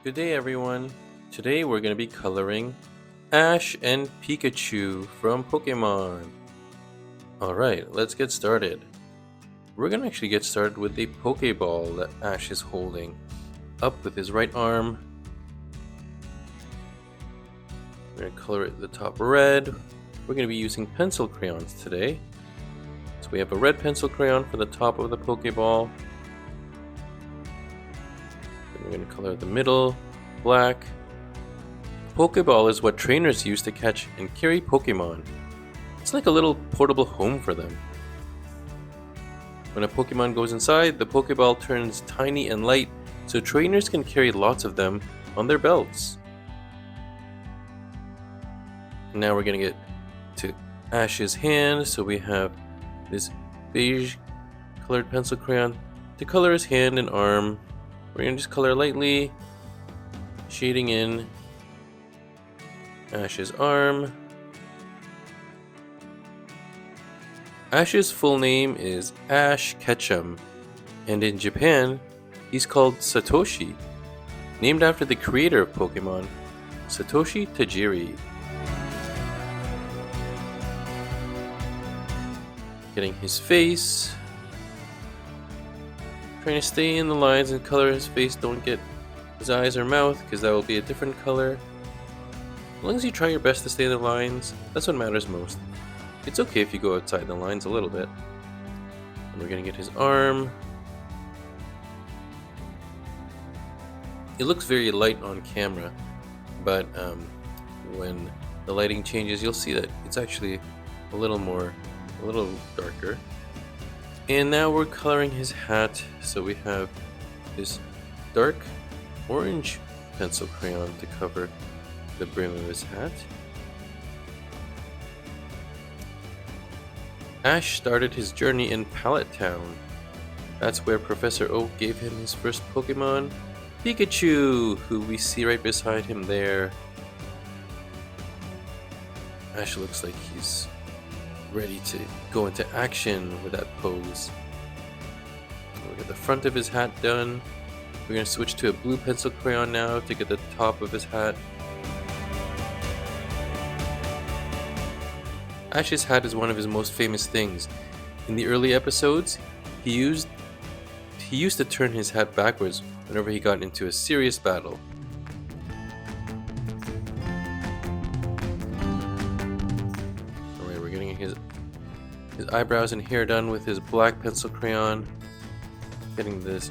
Good day, everyone. Today we're going to be coloring Ash and Pikachu from Pokemon. Alright, let's get started. We're going to actually get started with a Poké Ball that Ash is holding up with his right arm. We're going to color it the top red. We're going to be using pencil crayons today. So we have a red pencil crayon for the top of the Poké Ball. We're going to color the middle black. Poké Ball is what trainers use to catch and carry Pokemon. It's like a little portable home for them. When a Pokemon goes inside, the Poké Ball turns tiny and light, so trainers can carry lots of them on their belts. Now we're going to get to Ash's hand, so we have this beige colored pencil crayon to color his hand and arm. We're going to just color lightly, shading in Ash's arm. Ash's full name is Ash Ketchum, and in Japan, he's called Satoshi, named after the creator of Pokemon, Satoshi Tajiri. Getting his face. Trying to stay in the lines and color his face. Don't get his eyes or mouth, because that will be a different color. As long as you try your best to stay in the lines, that's what matters most. It's okay if you go outside the lines a little bit. And we're going to get his arm. It looks very light on camera, but when the lighting changes, you'll see that it's actually a little darker. And now we're coloring his hat, so we have this dark orange pencil crayon to cover the brim of his hat. Ash started his journey in Pallet Town. That's where Professor Oak gave him his first Pokemon, Pikachu, who we see right beside him there. Ash looks like he's ready to go into action with that pose. We'll get the front of his hat done. We're going to switch to a blue pencil crayon now to get the top of his hat. Ash's hat is one of his most famous things. In the early episodes, he used to turn his hat backwards whenever he got into a serious battle. Alright, we're getting his eyebrows and hair done with his black pencil crayon. Getting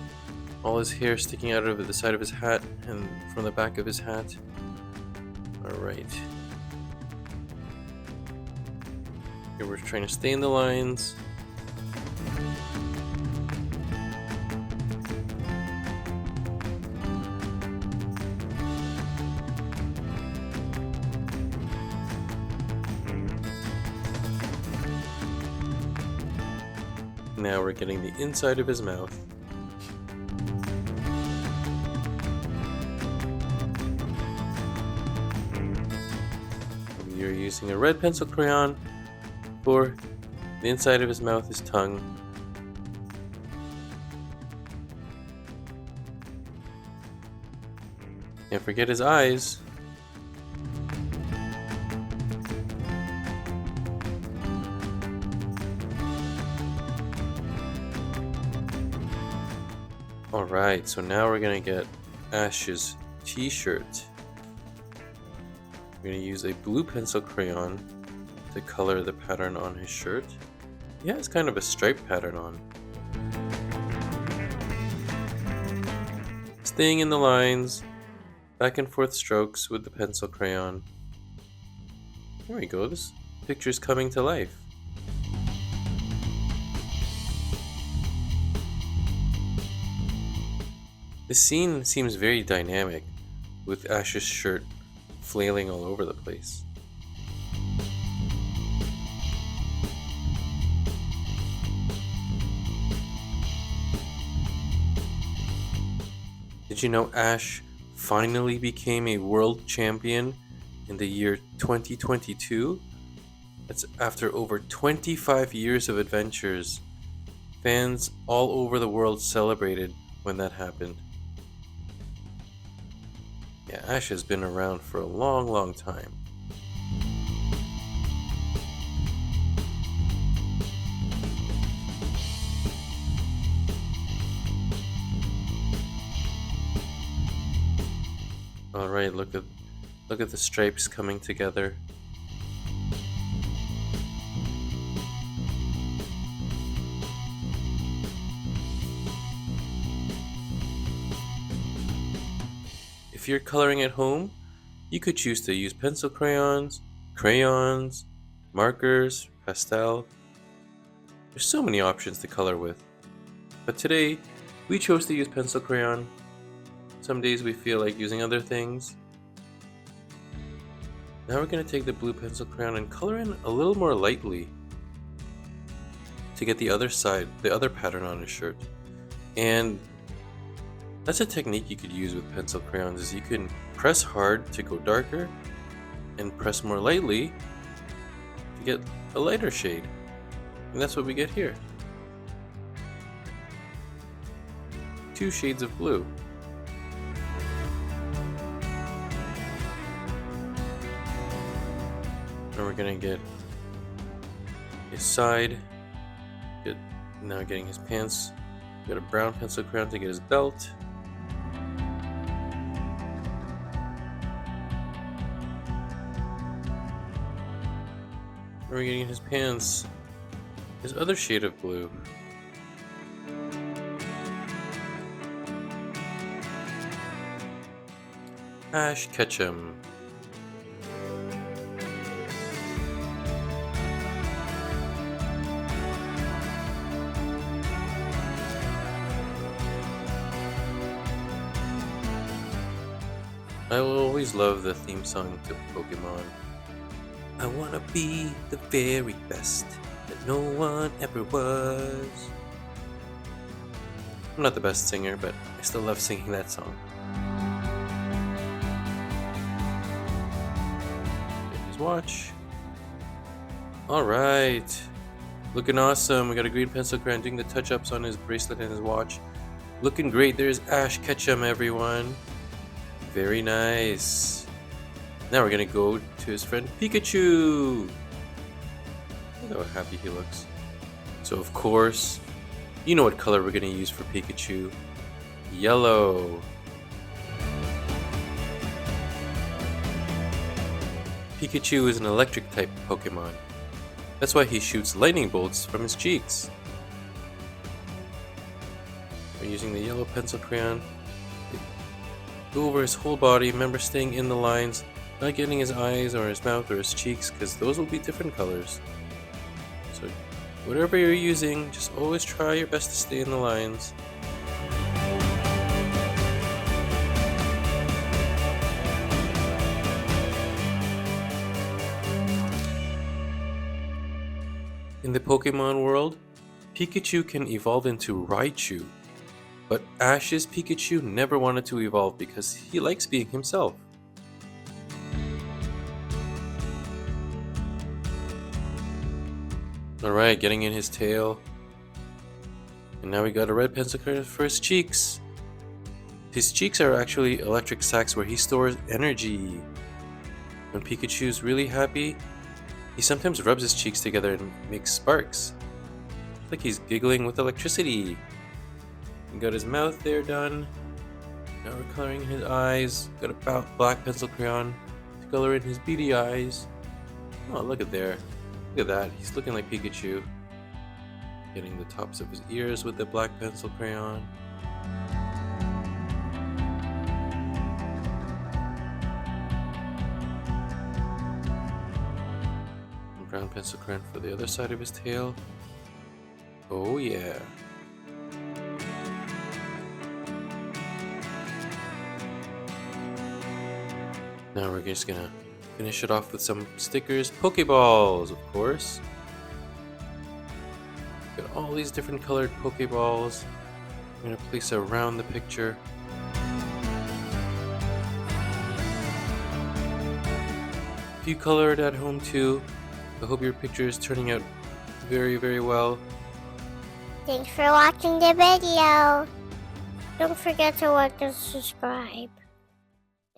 all his hair sticking out of the side of his hat and from the back of his hat. Alright. Here we're trying to stay in the lines. Now we're getting the inside of his mouth. You're using a red pencil crayon for the inside of his mouth, his tongue. Can't forget his eyes. Alright, so now we're going to get Ash's t-shirt. We're going to use a blue pencil crayon to color the pattern on his shirt. He has kind of a striped pattern on. Staying in the lines, back and forth strokes with the pencil crayon. There we go, this picture's coming to life. This scene seems very dynamic, with Ash's shirt flailing all over the place. Did you know Ash finally became a world champion in the year 2022? That's after over 25 years of adventures. Fans all over the world celebrated when that happened. Yeah, Ash has been around for a long, long time. All right, look at the stripes coming together. If you're coloring at home, you could choose to use pencil crayons, markers, pastel. There's so many options to color with. But today, we chose to use pencil crayon. Some days we feel like using other things. Now we're going to take the blue pencil crayon and color in a little more lightly to get the other side, the other pattern on his shirt. And that's a technique you could use with pencil crayons, is you can press hard to go darker and press more lightly to get a lighter shade. And that's what we get here. 2 shades of blue. And we're gonna get his side. Now getting his pants. Got a brown pencil crayon to get his belt. We're getting his pants, his other shade of blue. Ash Ketchum. I will always love the theme song to Pokemon. I wanna be the very best that no one ever was. I'm not the best singer, but I still love singing that song. Get his watch. Alright. Looking awesome. We got a green pencil crayon doing the touch-ups on his bracelet and his watch. Looking great. There's Ash Ketchum, everyone. Very nice. Now we're gonna go to his friend Pikachu. Look how happy he looks. So of course, you know what color we're gonna use for Pikachu. Yellow. Pikachu is an electric type Pokemon. That's why he shoots lightning bolts from his cheeks. We're using the yellow pencil crayon. Go over his whole body, remember staying in the lines, not getting his eyes or his mouth or his cheeks, because those will be different colors. So whatever you're using, just always try your best to stay in the lines. In the Pokemon world, Pikachu can evolve into Raichu. But Ash's Pikachu never wanted to evolve because he likes being himself. Alright, getting in his tail. And now we got a red pencil crayon for his cheeks. His cheeks are actually electric sacs where he stores energy. When Pikachu's really happy, he sometimes rubs his cheeks together and makes sparks. Like he's giggling with electricity. Got his mouth there done. Now we're coloring his eyes. Got a black pencil crayon to color in his beady eyes. Oh, look at there. Look at that. He's looking like Pikachu. Getting the tops of his ears with the black pencil crayon. And brown pencil crayon for the other side of his tail. Oh yeah. Now we're just gonna finish it off with some stickers. Poké Balls, of course. Got all these different colored Poké Balls. I'm gonna place around the picture. If you color it at home too, I hope your picture is turning out very, very well. Thanks for watching the video. Don't forget to like and subscribe.